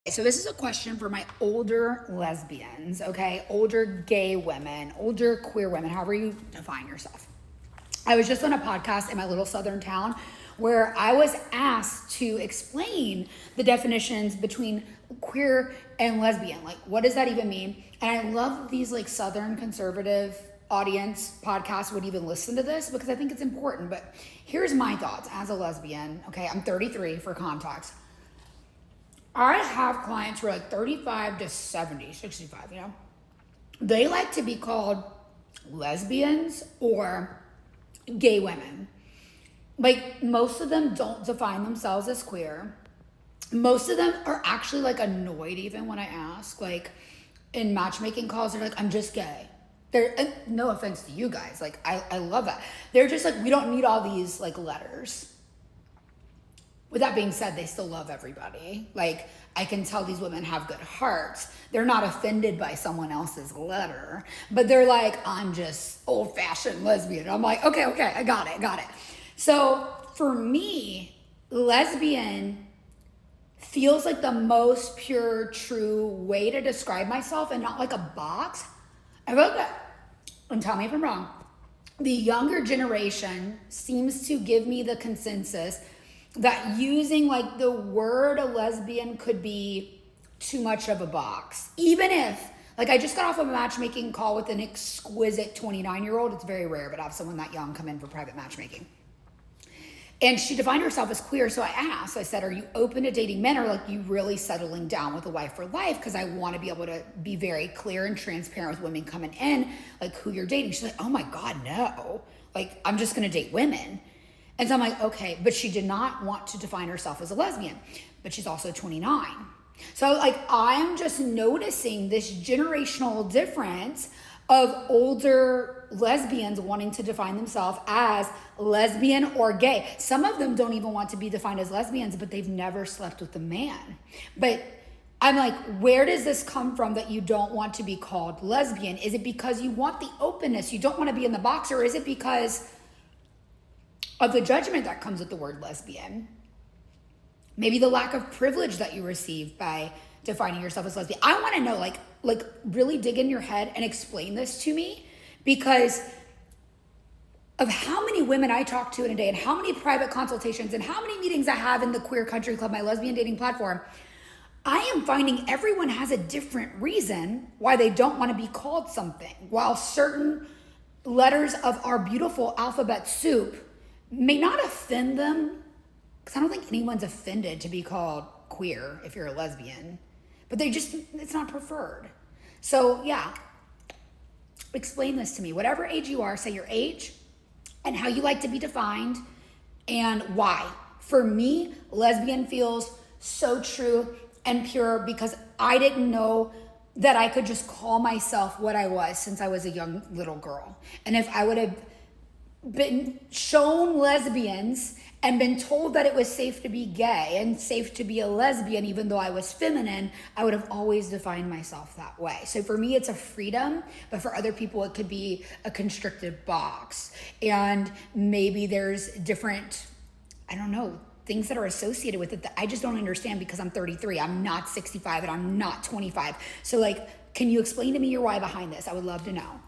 So this is a question for my older lesbians, okay? Older gay women, older queer women, however you define yourself. I was just on a podcast in my little southern town where I was asked to explain the definitions between queer and lesbian. Like, what does that even mean? And I love these like southern conservative audience podcasts would even listen to this because I think it's important. But here's my thoughts as a lesbian. Okay, I'm 33 for context. I have clients who are like 35 to 70, 65, you know? They like to be called lesbians or gay women. Like, most of them don't define themselves as queer. Most of them are actually like annoyed even when I ask. Like, in matchmaking calls, they're like, I'm just gay. They're, no offense to you guys, like, I love that. They're just like, we don't need all these like letters. With that being said, they still love everybody. Like, I can tell these women have good hearts. They're not offended by someone else's letter, but they're like, I'm just old-fashioned lesbian. I'm like, okay, I got it. So for me, lesbian feels like the most pure, true way to describe myself and not like a box. I feel like that, and tell me if I'm wrong, the younger generation seems to give me the consensus that using like the word a lesbian could be too much of a box. Even if, like, I just got off of a matchmaking call with an exquisite 29-year-old. It's very rare, but I have someone that young come in for private matchmaking. And she defined herself as queer. So I asked, I said, are you open to dating men, or like you really settling down with a wife for life? Because I want to be able to be very clear and transparent with women coming in, like who you're dating. She's like, oh my God, no. Like, I'm just going to date women. And so I'm like, okay, but she did not want to define herself as a lesbian, but she's also 29. So like, I'm just noticing this generational difference of older lesbians wanting to define themselves as lesbian or gay. Some of them don't even want to be defined as lesbians, but they've never slept with a man. But I'm like, where does this come from that you don't want to be called lesbian? Is it because you want the openness, you don't want to be in the box, or is it because of the judgment that comes with the word lesbian? Maybe the lack of privilege that you receive by defining yourself as lesbian. I want to know, like really dig in your head and explain this to me, because of how many women I talk to in a day and how many private consultations and how many meetings I have in the Queer Country Club, my lesbian dating platform. I am finding everyone has a different reason why they don't want to be called something, while certain letters of our beautiful alphabet soup may not offend them, because I don't think anyone's offended to be called queer if you're a lesbian, but it's not preferred. So yeah, explain this to me. Whatever age you are, say your age and how you like to be defined and why. For me, lesbian feels so true and pure because I didn't know that I could just call myself what I was since I was a young little girl. And if I would have been shown lesbians and been told that it was safe to be gay and safe to be a lesbian, even though I was feminine, I would have always defined myself that way. So for me, it's a freedom, but for other people, it could be a constricted box. And maybe there's different, I don't know, things that are associated with it that I just don't understand because I'm 33. I'm not 65 and I'm not 25. So like, can you explain to me your why behind this? I would love to know.